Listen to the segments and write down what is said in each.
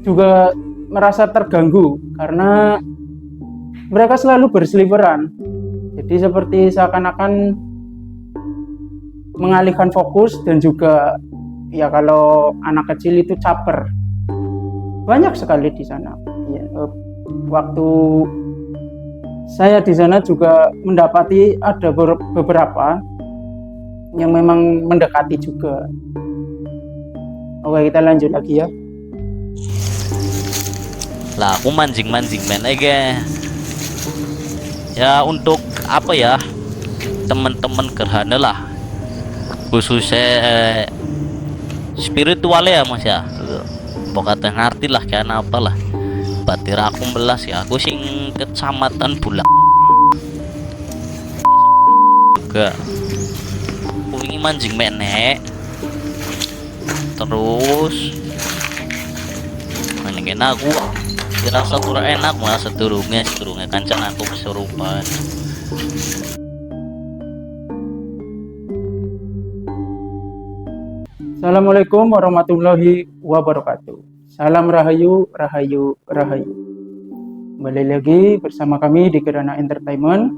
juga merasa terganggu karena mereka selalu berseliweran. Jadi seperti seakan-akan mengalihkan fokus, dan juga ya kalau anak kecil itu caper. Banyak sekali di sana. Ya, waktu saya di sana juga mendapati ada beberapa yang memang mendekati juga. Oke, kita lanjut lagi ya. Lah aku mancing-mancing men aja. Ya untuk apa ya, teman-teman gerhana lah, khususnya spiritual ya mas ya. Pokoknya ngerti lah kayak apa lah. Batir aku belas ya, aku sing kecamatan Bulang juga. Aku ingin mancing menek, terus mancing aku dirasa kurang enak, malah sedurungnya kancan aku kesurupan. Assalamualaikum warahmatullahi wabarakatuh. Salam rahayu, rahayu, rahayu. Kembali lagi bersama kami di Kirana Entertainment.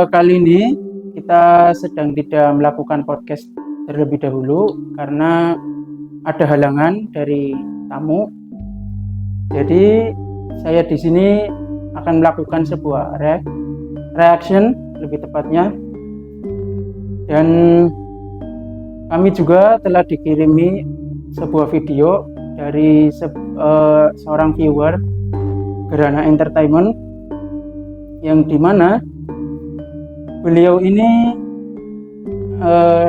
Kali ini kita sedang tidak melakukan podcast terlebih dahulu karena ada halangan dari tamu. Jadi saya di sini akan melakukan sebuah reaction lebih tepatnya, dan kami juga telah dikirimi sebuah video dari seorang viewer Gerhana Entertainment, yang dimana beliau ini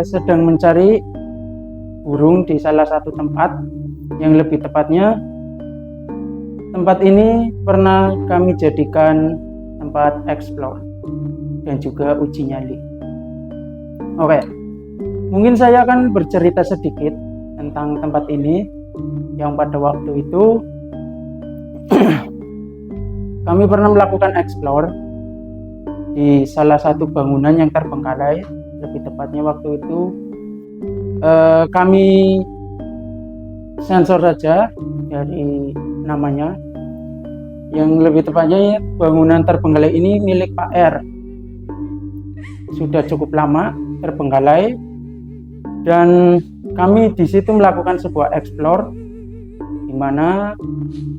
sedang mencari burung di salah satu tempat, yang lebih tepatnya tempat ini pernah kami jadikan tempat explore dan juga uji nyali. Oke, mungkin saya akan bercerita sedikit tentang tempat ini, yang pada waktu itu kami pernah melakukan explore di salah satu bangunan yang terbengkalai. Lebih tepatnya waktu itu kami sensor saja dari namanya. Yang lebih tepatnya bangunan terbengkalai ini milik Pak R. Sudah cukup lama terbengkalai, dan kami di situ melakukan sebuah explore di mana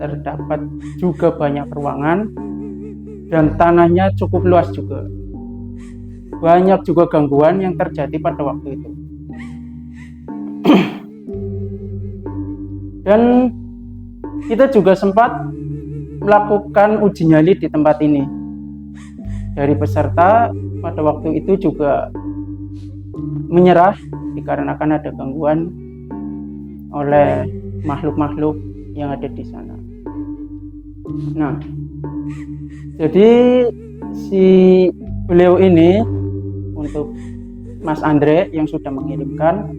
terdapat juga banyak ruangan dan tanahnya cukup luas juga. Banyak juga gangguan yang terjadi pada waktu itu. Dan kita juga sempat melakukan uji nyali di tempat ini. Dari peserta pada waktu itu juga menyerah dikarenakan ada gangguan oleh makhluk-makhluk yang ada di sana. Nah, jadi si beliau ini, untuk Mas Andre yang sudah mengirimkan,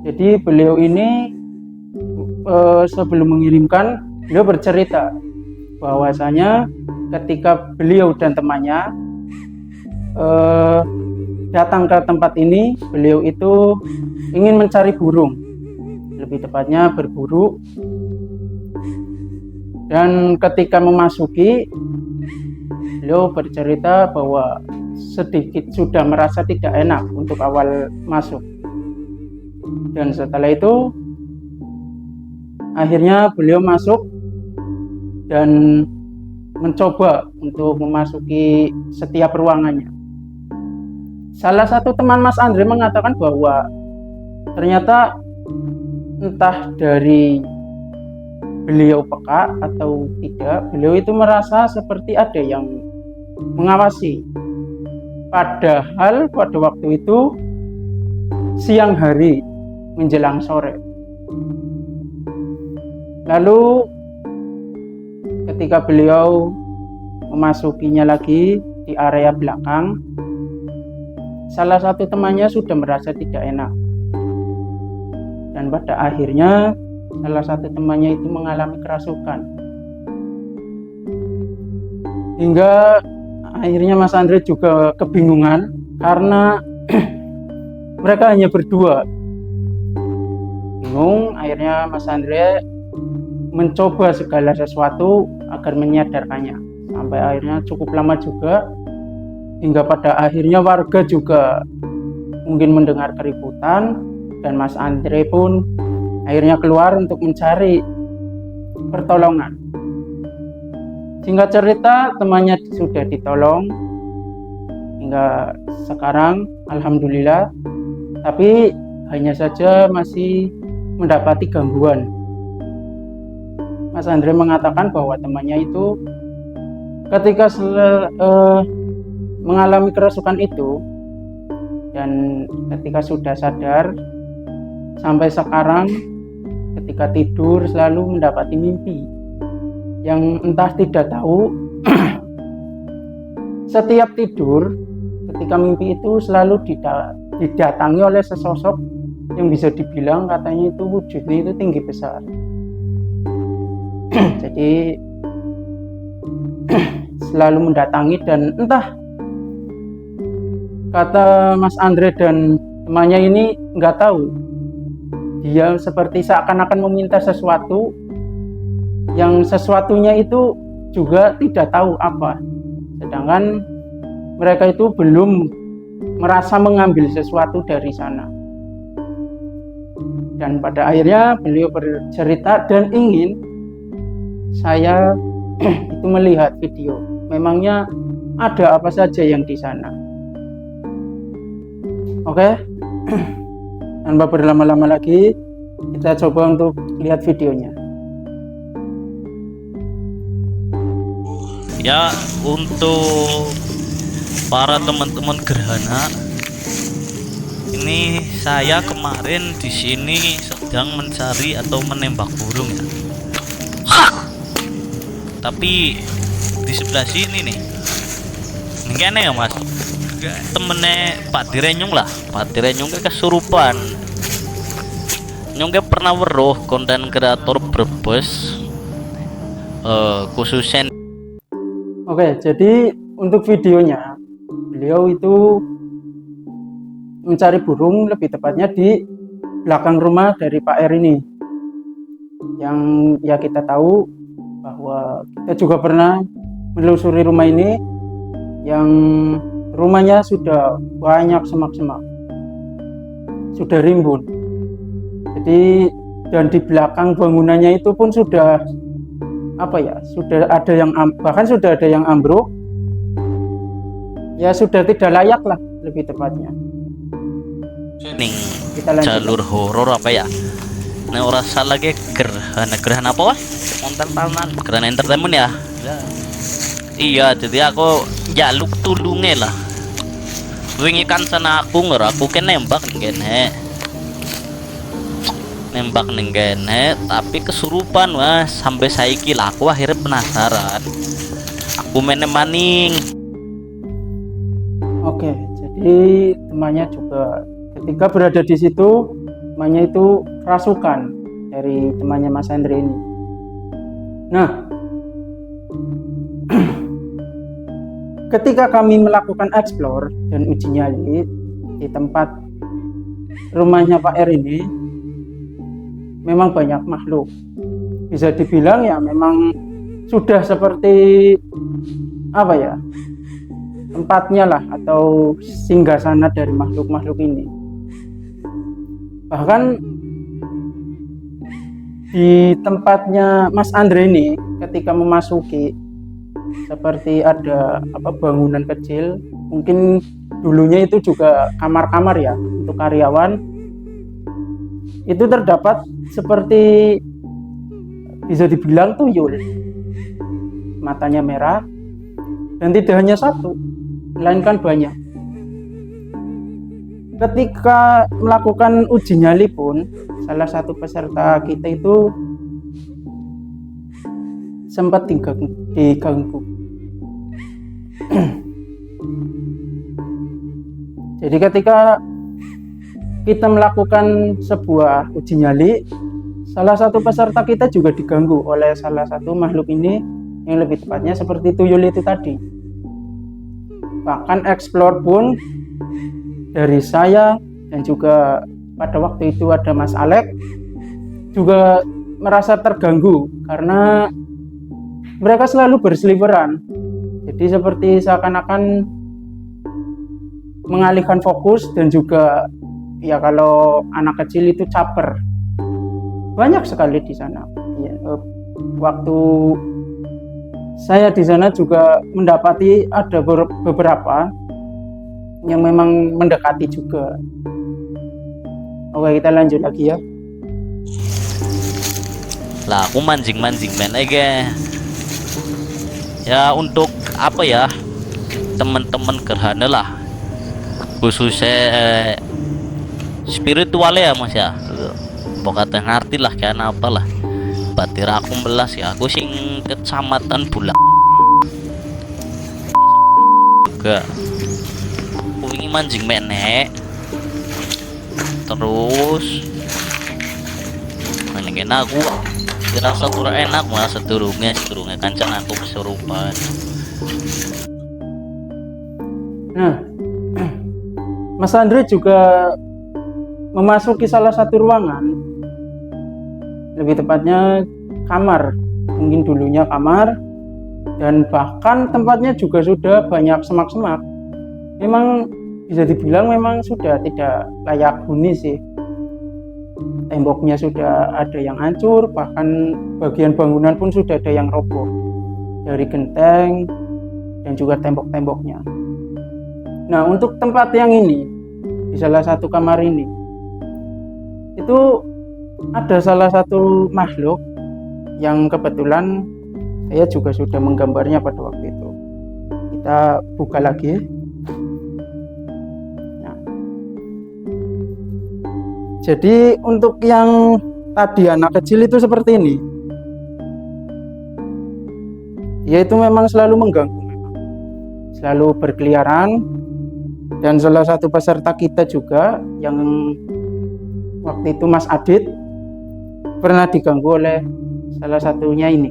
jadi beliau ini sebelum mengirimkan, beliau bercerita bahwasanya ketika beliau dan temannya datang ke tempat ini, beliau itu ingin mencari burung, lebih tepatnya berburu. Dan ketika memasuki, beliau bercerita bahwa sedikit sudah merasa tidak enak untuk awal masuk. Dan setelah itu akhirnya beliau masuk dan mencoba untuk memasuki setiap ruangannya. Salah satu teman Mas Andre mengatakan bahwa ternyata entah dari beliau peka atau tidak, beliau itu merasa seperti ada yang mengawasi. Padahal pada waktu itu siang hari menjelang sore. Lalu ketika beliau memasukinya lagi di area belakang, salah satu temannya sudah merasa tidak enak. Dan pada akhirnya salah satu temannya itu mengalami kerasukan. Hingga akhirnya Mas Andre juga kebingungan karena mereka hanya berdua di bingung. Akhirnya Mas Andre mencoba segala sesuatu agar menyadarkannya, sampai akhirnya cukup lama juga, hingga pada akhirnya warga juga mungkin mendengar keributan, dan Mas Andre pun akhirnya keluar untuk mencari pertolongan. Singkat cerita, temannya sudah ditolong hingga sekarang, alhamdulillah, tapi hanya saja masih mendapati gangguan. Mas Andre mengatakan bahwa temannya itu ketika mengalami kerasukan itu, dan ketika sudah sadar, sampai sekarang ketika tidur selalu mendapati mimpi yang entah tidak tahu. Setiap tidur ketika mimpi itu selalu didatangi oleh sesosok yang bisa dibilang katanya itu wujudnya itu tinggi besar. Jadi selalu mendatangi, dan entah, kata Mas Andre dan temannya ini, nggak tahu, dia seperti seakan-akan meminta sesuatu, yang sesuatunya itu juga tidak tahu apa, sedangkan mereka itu belum merasa mengambil sesuatu dari sana. Dan pada akhirnya beliau bercerita dan ingin saya itu melihat video, memangnya ada apa saja yang di sana. Oke, tanpa berlama-lama lagi, kita coba untuk lihat videonya. Ya, untuk para teman-teman gerhana, ini saya kemarin di sini sedang mencari atau menembak burung ya. Tapi di sebelah sini nih, ini ya Mas, temennya Pak Direnyung lah, Pak Direnyung kesurupan. Nyungke pernah weruh konten kreator Brebes, khususnya. Oke, jadi untuk videonya, beliau itu mencari burung, lebih tepatnya di belakang rumah dari Pak R ini. Yang ya kita tahu bahwa kita juga pernah menelusuri rumah ini, yang rumahnya sudah banyak semak-semak, sudah rimbun. Jadi, dan di belakang bangunannya itu pun sudah sudah ada yang bahkan sudah ada yang ambruk, ya sudah tidak layak lah lebih tepatnya. Ning jalur horor apa ya? Nah, ora salah ge gerhana apa wah? Konten tahunan gerhana entertainment ya. Iya, jadi aku jaluk tulunge lah. Wingi kan sana aku nembak ning kene, tapi kesurupan Mas. Sampai saiki lah aku akhirnya penasaran. Aku maning. Oke, jadi temannya juga ketika berada di situ, temannya itu kerasukan dari temannya Mas Andre ini. Nah, ketika kami melakukan explore dan uji nyali di tempat rumahnya Pak R ini, memang banyak makhluk. Bisa dibilang ya memang sudah seperti tempatnya lah, atau singgasana dari makhluk-makhluk ini. Bahkan di tempatnya Mas Andre ini, ketika memasuki, seperti ada bangunan kecil, mungkin dulunya itu juga kamar-kamar ya untuk karyawan. Itu terdapat seperti bisa dibilang tuyul, matanya merah, dan tidak hanya satu, melainkan banyak. Ketika melakukan uji nyali pun, salah satu peserta kita itu sempat diganggu. Jadi ketika kita melakukan sebuah uji nyali, salah satu peserta kita juga diganggu oleh salah satu makhluk ini, yang lebih tepatnya seperti tuyul itu tadi. Bahkan explore pun dari saya, dan juga pada waktu itu ada Mas Alek, juga merasa terganggu karena mereka selalu berseliweran. Jadi seperti seakan-akan mengalihkan fokus, dan juga ya kalau anak kecil itu caper. Banyak sekali di sana. Ya, waktu saya di sana juga mendapati ada beberapa yang memang mendekati juga. Oke, kita lanjut lagi ya. Lah aku mancing-mancing men aja. Ya untuk apa ya, teman-teman gerhana lah, khususnya spiritual ya mas ya, pokoknya ngerti lah kayak apa lah. Batir aku belas ya, aku sing kecamatan Bulang juga. Aku ingin mancing menek terus mainin aku dirasa kurang enak, malah sedurungnya kancan aku kesurupan. Nah, Mas Andre juga memasuki salah satu ruangan, lebih tepatnya kamar, mungkin dulunya kamar, dan bahkan tempatnya juga sudah banyak semak-semak. Memang bisa dibilang memang sudah tidak layak huni sih. Temboknya sudah ada yang hancur, bahkan bagian bangunan pun sudah ada yang roboh, dari genteng dan juga tembok-temboknya. Nah, untuk tempat yang ini, di salah satu kamar ini, itu ada salah satu makhluk yang kebetulan saya juga sudah menggambarnya pada waktu itu. Kita buka lagi. Nah, jadi untuk yang tadi anak kecil itu seperti ini. Dia itu memang selalu mengganggu, selalu berkeliaran. Dan salah satu peserta kita juga yang waktu itu Mas Adit pernah diganggu oleh salah satunya ini.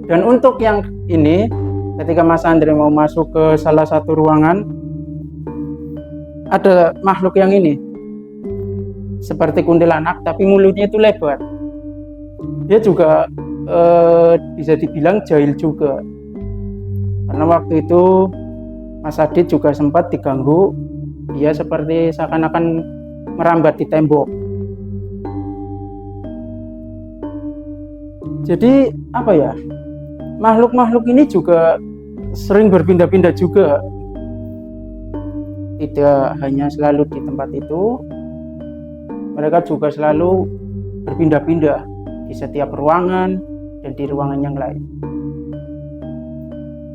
Dan untuk yang ini, ketika Mas Andre mau masuk ke salah satu ruangan, ada makhluk yang ini seperti kuntilanak tapi mulutnya itu lebar. Dia juga bisa dibilang jahil juga, karena waktu itu Mas Adit juga sempat diganggu. Dia seperti seakan-akan merambat di tembok. Jadi apa ya, makhluk-makhluk ini juga sering berpindah-pindah juga, tidak hanya selalu di tempat itu, mereka juga selalu berpindah-pindah di setiap ruangan dan di ruangan yang lain.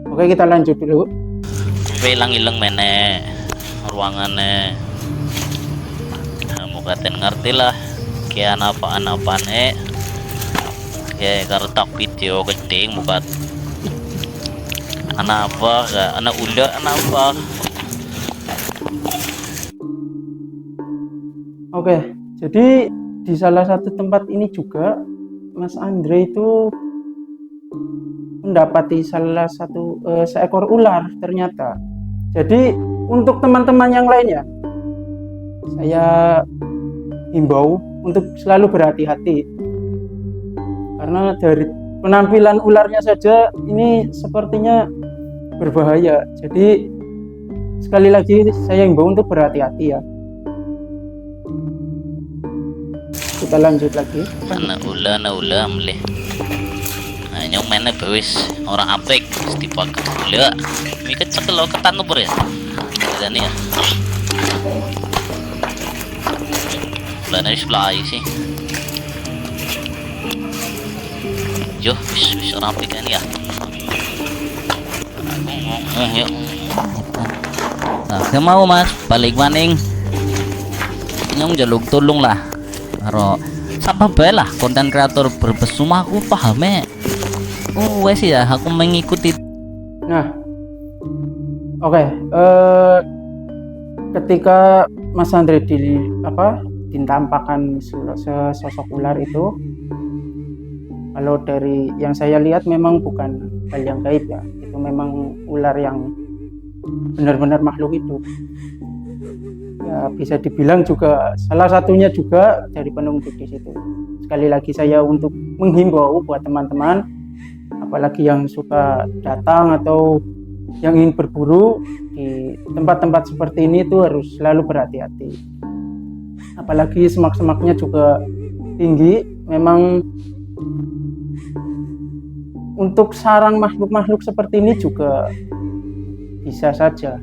Oke, kita lanjut dulu. Ilang-ilang mene ruangannya. Nah, mau katen ngerti lah kayak apa-apane kayak kartak video gede bukan anak apa kayak anak ular anak apa. Oke, jadi di salah satu tempat ini juga Mas Andre itu mendapati salah satu seekor ular ternyata. Jadi untuk teman-teman yang lainnya, saya himbau untuk selalu berhati-hati, karena dari penampilan ularnya saja ini sepertinya berbahaya. Jadi sekali lagi saya himbau untuk berhati-hati ya. Kita lanjut lagi. Anak ula meleh. Nah, nyong mana bewis orang apek setiap ula. Mika cek lo ketan nubur ya. Dan ya. Bulan ini sebelah aja sih. Yo, bis orang apek kan ya. Ya. Nah, saya mau mas balik maning. Nyong jaluk tolong lah. Karo siapa bae lah konten kreator berbesumah aku paham wes ya aku mengikuti. Nah, oke, ketika Mas Andre ditampakkan sosok ular itu, kalau dari yang saya lihat memang bukan hal yang gaib ya, itu memang ular yang benar-benar makhluk hidup. ya bisa dibilang juga salah satunya juga dari penunggu di situ. Sekali lagi saya untuk menghimbau buat teman-teman, apalagi yang suka datang atau yang ingin berburu di tempat-tempat seperti ini itu harus selalu berhati-hati. Apalagi semak-semaknya juga tinggi, memang untuk sarang makhluk-makhluk seperti ini juga bisa saja.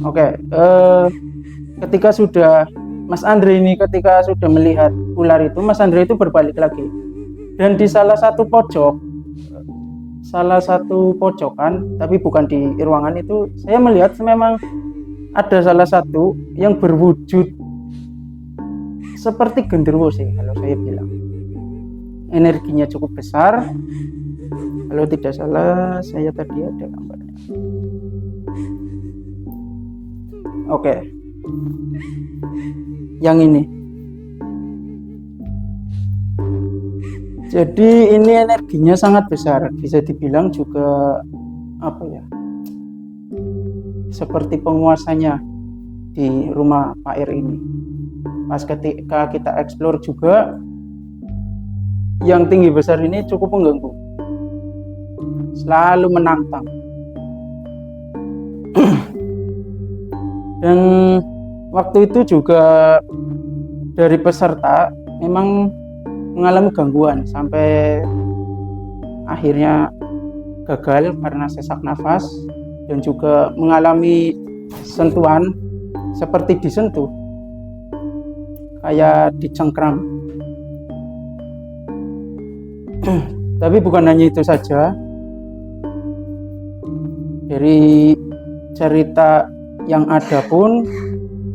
Oke, ketika sudah Mas Andre ini ketika sudah melihat ular itu, Mas Andre itu berbalik lagi. Dan di salah satu pojokan, tapi bukan di ruangan itu, saya melihat memang ada salah satu yang berwujud seperti genderuwo sih kalau saya bilang. Energinya cukup besar. Kalau tidak salah, saya tadi ada gambarnya. Oke. Yang ini. Jadi ini energinya sangat besar, bisa dibilang juga apa ya? Seperti penguasanya di rumah Pak R ini. Pas ketika kita explore juga, yang tinggi besar ini cukup mengganggu. Selalu menantang. Dan waktu itu juga dari peserta memang mengalami gangguan sampai akhirnya gagal karena sesak nafas dan juga mengalami sentuhan seperti disentuh kayak dicengkram. Tapi bukan hanya itu saja, dari cerita yang ada pun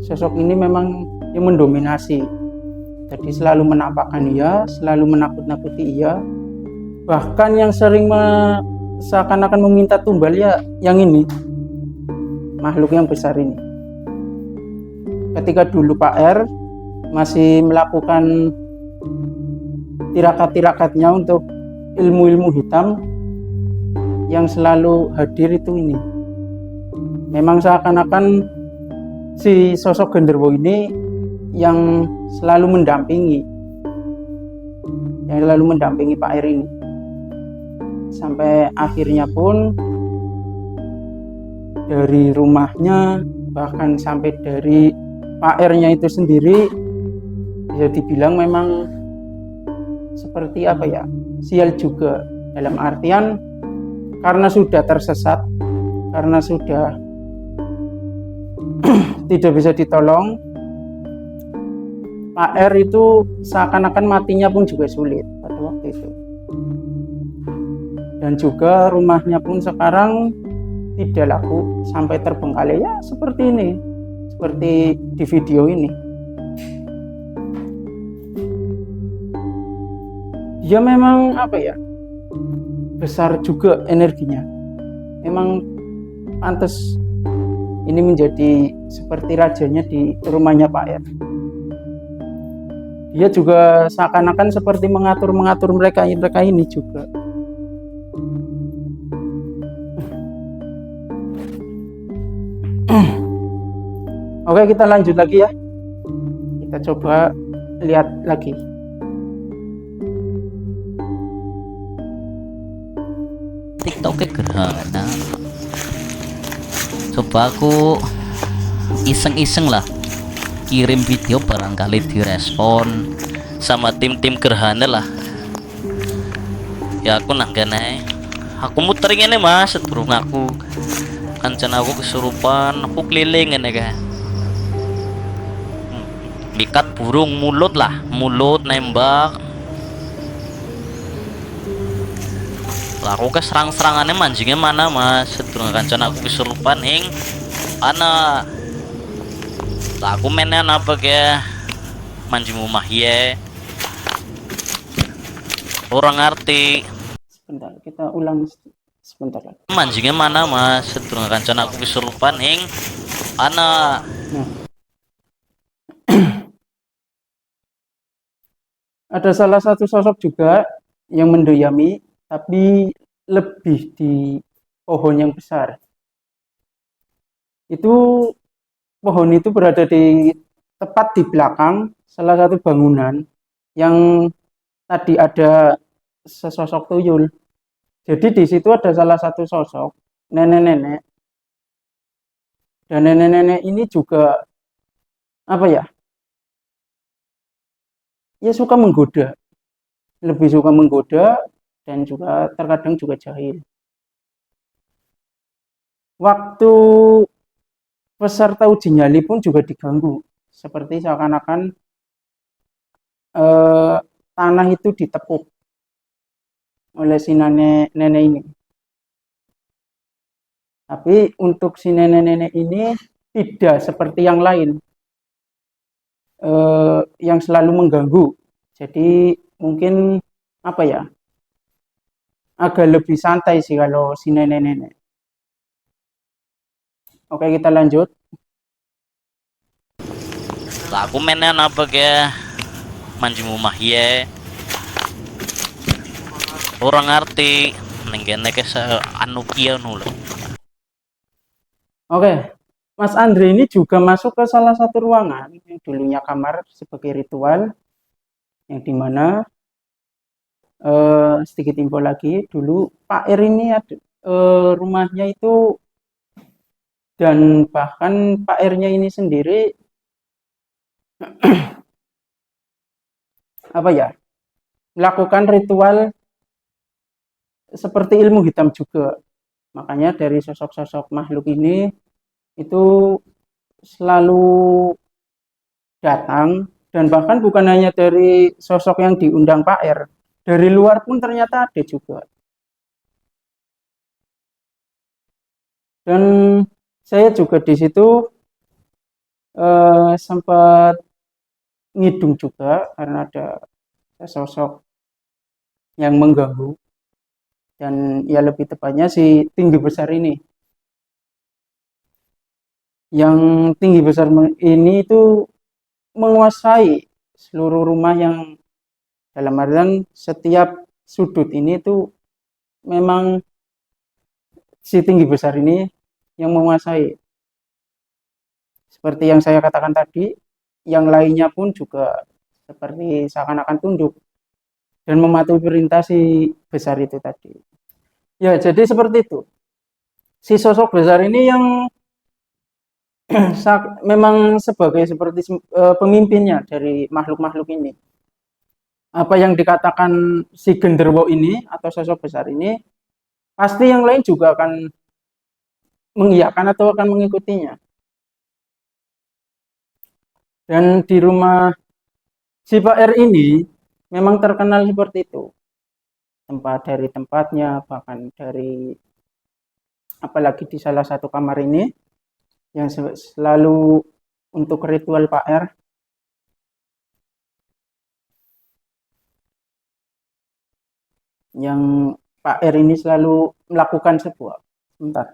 sosok ini memang yang mendominasi. Jadi selalu menampakkan ia, selalu menakut-nakuti ia. Bahkan yang sering seakan-akan meminta tumbal ya yang ini, makhluk yang besar ini. Ketika dulu Pak R masih melakukan tirakat-tirakatnya untuk ilmu-ilmu hitam, yang selalu hadir itu ini. Memang seakan-akan si sosok genderuwo ini yang selalu mendampingi Pak R ini. Sampai akhirnya pun dari rumahnya, bahkan sampai dari Pak R-nya itu sendiri, bisa dibilang memang seperti apa ya, sial juga, dalam artian karena sudah tersesat, karena sudah tidak bisa ditolong, Pak R itu seakan-akan matinya pun juga sulit pada waktu itu. Dan juga rumahnya pun sekarang tidak laku sampai terbengkalai ya seperti ini, seperti di video ini. Dia memang apa ya, besar juga energinya. Memang pantas ini menjadi seperti rajanya di rumahnya Pak R. Dia juga seakan-akan seperti mengatur mereka ini juga. Oke, kita lanjut lagi ya. Kita coba lihat lagi. TikToknya gerhana. Coba aku iseng-iseng lah kirim video, barangkali direspon sama tim-tim gerhana lah. Ya aku nanggane, aku muterin ini mas, sedurung aku kancan aku kesurupan, aku keliling ini kan. Mikat burung mulut nembak. Lah aku ke serang-serangannya mancingnya mana mas, sedurung kancan aku kesurupan hing ana. Lah aku mainnya apa ke mancing rumah ya, orang ngerti. Sebentar, kita ulang sebentar lagi. Mancingnya mana mas, sedurung kancan aku kesurupan hing ana. Nah. Ada salah satu sosok juga yang mendiami, tapi lebih di pohon yang besar. Itu pohon itu berada di tepat di belakang salah satu bangunan yang tadi ada sesosok tuyul. Jadi di situ ada salah satu sosok nenek-nenek, dan nenek-nenek ini juga apa ya? Ya suka menggoda, lebih suka menggoda dan juga terkadang juga jahil. Waktu peserta uji nyali pun juga diganggu, seperti seakan-akan eh, tanah itu ditepuk oleh si nenek-nenek ini. Tapi untuk si nenek-nenek ini tidak seperti yang lain, yang selalu mengganggu. Jadi mungkin apa ya, agak lebih santai sih kalau si nenek-nenek. Oke, kita lanjut. Tak aku mainan apa ke mancing rumah ye. Orang ngerti nenggene ke anu kia nula. Oke, Mas Andre ini juga masuk ke salah satu ruangan yang dulunya kamar sebagai ritual, yang dimana sedikit info lagi, dulu Pak R ini ada, rumahnya itu, dan bahkan Pak R-nya ini sendiri apa ya, melakukan ritual seperti ilmu hitam juga. Makanya dari sosok-sosok makhluk ini itu selalu datang, dan bahkan bukan hanya dari sosok yang diundang Pak R, dari luar pun ternyata ada juga. Dan saya juga di situ sempat ngidung juga karena ada sosok yang mengganggu, dan ya lebih tepatnya si tinggi besar ini. Yang tinggi besar ini itu menguasai seluruh rumah, yang dalam artian setiap sudut ini tuh memang si tinggi besar ini yang menguasai. Seperti yang saya katakan tadi, yang lainnya pun juga seperti seakan-akan tunduk dan mematuhi perintah si besar itu tadi. Ya, jadi seperti itu. Si sosok besar ini yang memang sebagai seperti pemimpinnya dari makhluk-makhluk ini. Apa yang dikatakan si genderuwo ini atau sosok besar ini, pasti yang lain juga akan mengiyakan atau akan mengikutinya. Dan di rumah si Pak R ini memang terkenal seperti itu. Dari tempatnya, bahkan dari apalagi di salah satu kamar ini yang selalu untuk ritual Pak R, yang Pak R ini selalu melakukan sebuah, sebentar,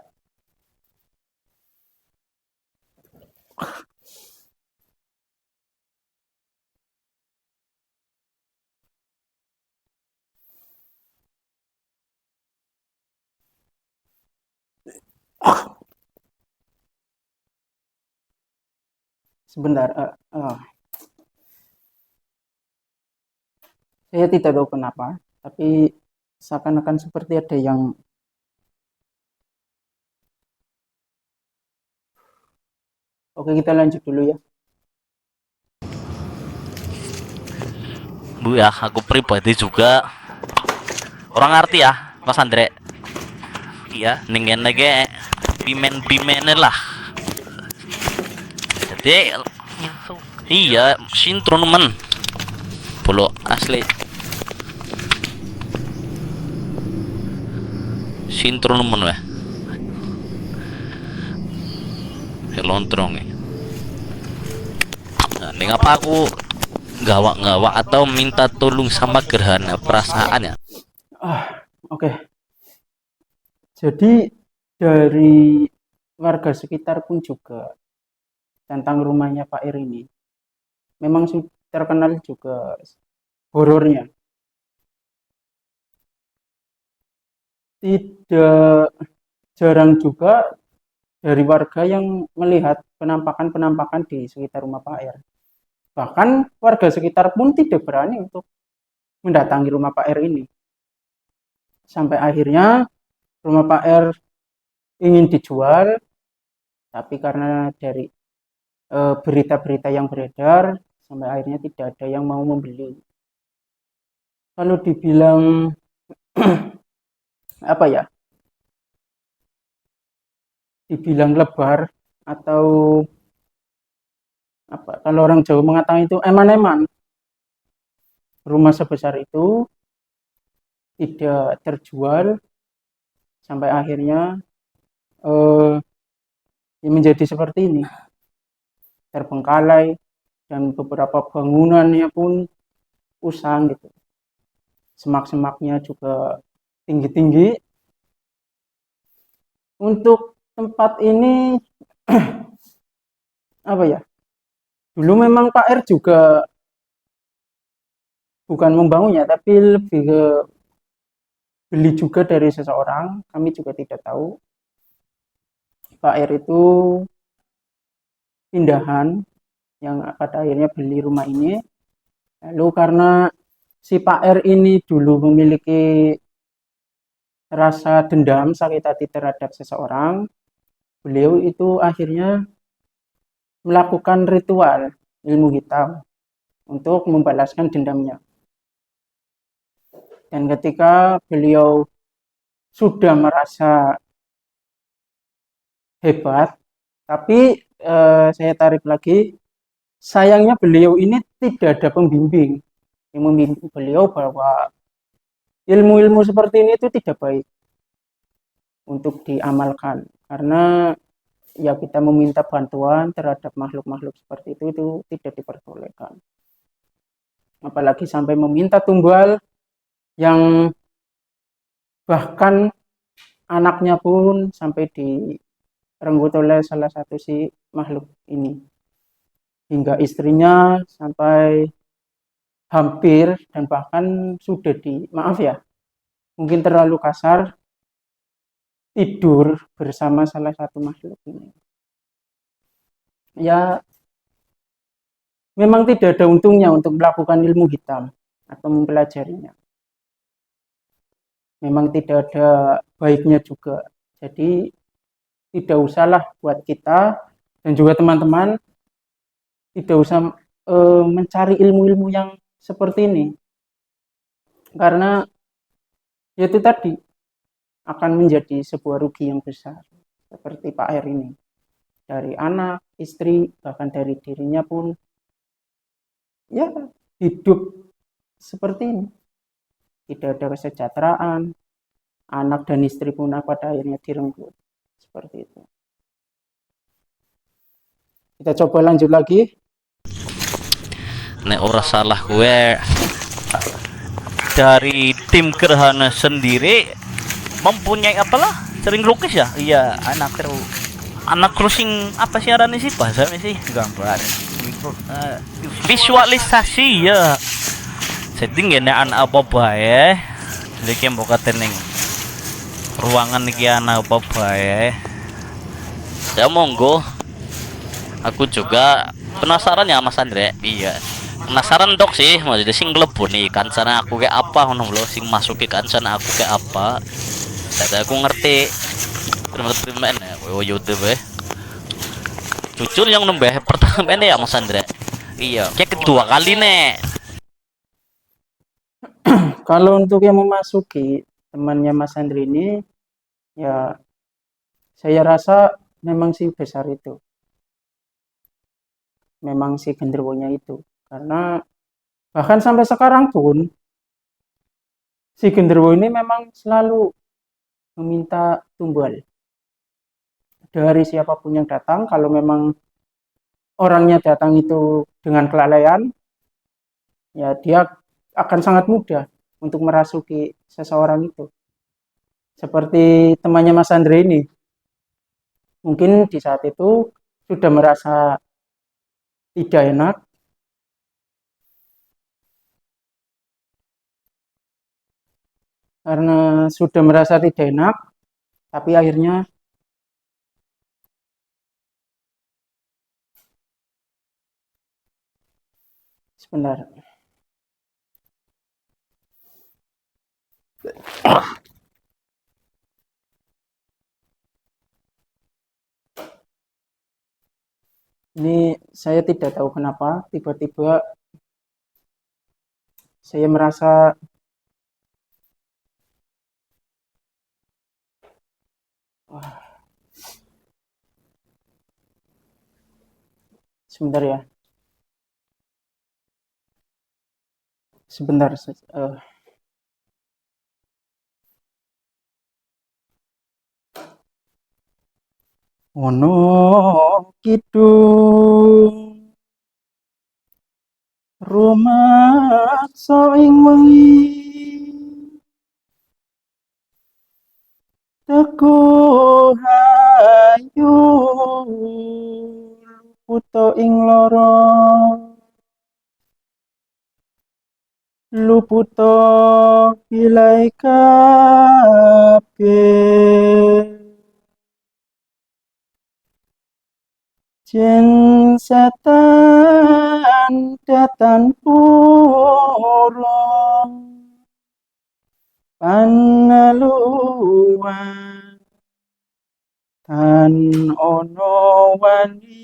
sebentar, saya tidak tahu kenapa, tapi seakan-akan seperti ada yang, oke kita lanjut dulu ya. Bu ya, aku pribadi juga orang ngerti ya, Mas Andre. Iya, nenggene ke bimen lah. Jadi iya, sintron men. Polo asli. Sintron men weh. Lontrong nih. Nah, ini ngapa aku gawak-gawak atau minta tolong sama gerhana perasaan ya? Oke. Jadi dari warga sekitar pun juga tentang rumahnya Pak R ini memang terkenal juga horornya. Tidak jarang juga dari warga yang melihat penampakan-penampakan di sekitar rumah Pak R. Bahkan warga sekitar pun tidak berani untuk mendatangi rumah Pak R ini. Sampai akhirnya rumah Pak R ingin dijual, tapi karena dari berita-berita yang beredar, sampai akhirnya tidak ada yang mau membeli. Kalau dibilang apa ya, dibilang lebar atau apa, kalau orang Jawa mengatakan itu eman-eman, rumah sebesar itu tidak terjual sampai akhirnya eh, menjadi seperti ini, terbengkalai, dan beberapa bangunannya pun usang gitu, semak-semaknya juga tinggi-tinggi. Untuk tempat ini apa ya, dulu memang Pak R juga bukan membangunnya, tapi lebih ke beli juga dari seseorang, kami juga tidak tahu. Pak R itu pindahan yang pada akhirnya beli rumah ini. Lalu karena si Pak R ini dulu memiliki rasa dendam, sakit hati terhadap seseorang, beliau itu akhirnya melakukan ritual ilmu hitam untuk membalaskan dendamnya. Dan ketika beliau sudah merasa hebat, tapi saya tarik lagi, sayangnya beliau ini tidak ada pembimbing yang membimbing beliau bahwa ilmu-ilmu seperti ini itu tidak baik untuk diamalkan, karena ya kita meminta bantuan terhadap makhluk-makhluk seperti itu tidak diperbolehkan, apalagi sampai meminta tumbal yang bahkan anaknya pun sampai direnggut oleh salah satu si makhluk ini, hingga istrinya sampai hampir dan bahkan sudah maaf ya, mungkin terlalu kasar, tidur bersama salah satu makhluk ini. Ya, memang tidak ada untungnya untuk melakukan ilmu hitam atau mempelajarinya. Memang tidak ada baiknya juga. Jadi tidak usahlah buat kita dan juga teman-teman, tidak usah mencari ilmu-ilmu yang seperti ini, karena ya itu tadi akan menjadi sebuah rugi yang besar, seperti Pak R ini, dari anak, istri, bahkan dari dirinya pun ya hidup seperti ini, tidak ada kesejahteraan, anak dan istri pun pada akhirnya direnggut seperti itu. Kita coba lanjut lagi. Nek ora salah gue dari tim Gerhana sendiri mempunyai apalah sering lukis ya. Iya, anak crossing apa sih arane sih bahasanya sih gambar. Visualisasi ya. Setting gene anak apa bae. Iki mbok katening ruangan iki anak apa bae. Ya monggo. Aku juga penasaran ya Mas Andre. Iya. Penasaran dok sih, maksudnya sing mlebu nih kan sana aku kayak apa ngono lho, sing masuk kan sana aku kayak apa. Saya aku ngerti. Primer ya, YouTube ya. Jujur yang nembeh pertama ini ya Mas Andre. Iya, kayak kedua kali nih. Kalau untuk yang memasuki temannya Mas Andri ini, ya saya rasa memang sih besar itu, memang si genderuwonya itu, karena bahkan sampai sekarang pun si genderuwo ini memang selalu meminta tumbal dari siapapun yang datang. Kalau memang orangnya datang itu dengan kelalaian, ya dia akan sangat mudah untuk merasuki seseorang itu. Seperti temannya Mas Andre ini, mungkin di saat itu sudah merasa tidak enak, karena sudah merasa tidak enak, tapi akhirnya Sebentar. Ini saya tidak tahu kenapa tiba-tiba saya merasa sebentar ya. Sebentar. Ono kidung rumaksa ing wengi teguh hayu puto ing loro luputo bilai kabeh jen setan datan purung paneluan tan ono wani.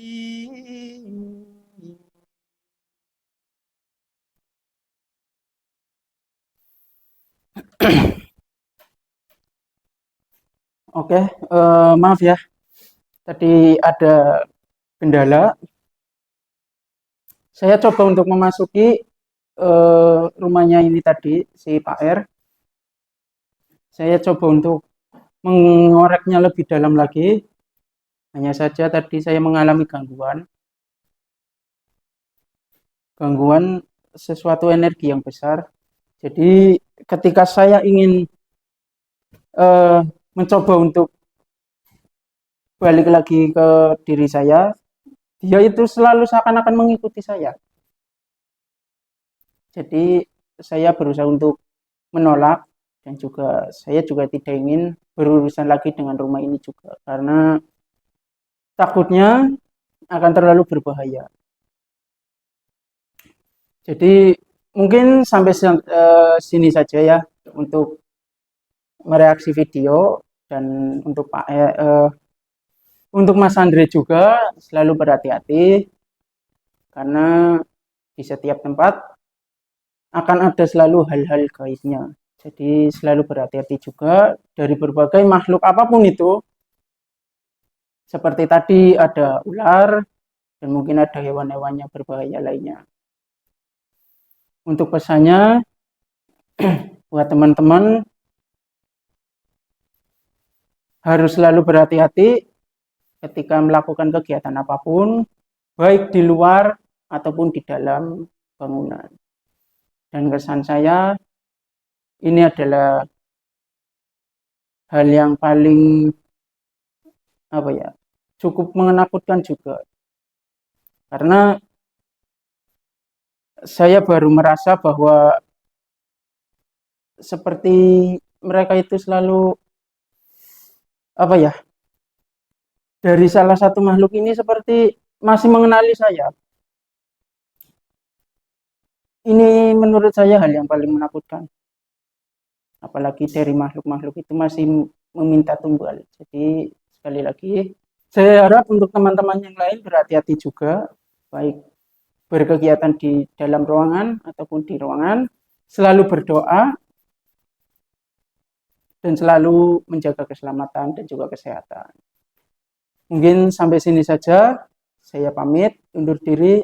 Oke, maaf ya. Tadi ada kendala. Saya coba untuk memasuki rumahnya ini tadi, si Pak R. Saya coba untuk mengoreknya lebih dalam lagi. Hanya saja tadi saya mengalami gangguan sesuatu energi yang besar. Jadi ketika saya ingin mencoba untuk balik lagi ke diri saya, dia itu selalu seakan-akan mengikuti saya. Jadi saya berusaha untuk menolak dan juga saya juga tidak ingin berurusan lagi dengan rumah ini juga karena takutnya akan terlalu berbahaya. Jadi mungkin sampai sini saja ya untuk mereaksi video dan untuk untuk Mas Andre juga selalu berhati-hati karena di setiap tempat akan ada selalu hal-hal gaibnya. Jadi selalu berhati-hati juga dari berbagai makhluk apapun itu. Seperti tadi ada ular dan mungkin ada hewan-hewan yang berbahaya lainnya. Untuk pesannya buat teman-teman harus selalu berhati-hati ketika melakukan kegiatan apapun, baik di luar ataupun di dalam bangunan. Dan kesan saya, ini adalah hal yang paling cukup menakutkan juga. Karena saya baru merasa bahwa seperti mereka itu selalu dari salah satu makhluk ini seperti masih mengenali saya. Ini menurut saya hal yang paling menakutkan. Apalagi dari makhluk-makhluk itu masih meminta tumbal. Jadi sekali lagi, saya harap untuk teman-teman yang lain berhati-hati juga, baik berkegiatan di dalam ruangan ataupun di ruangan, selalu berdoa dan selalu menjaga keselamatan dan juga kesehatan. Mungkin sampai sini saja, saya pamit, undur diri.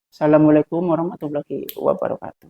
Assalamualaikum warahmatullahi wabarakatuh.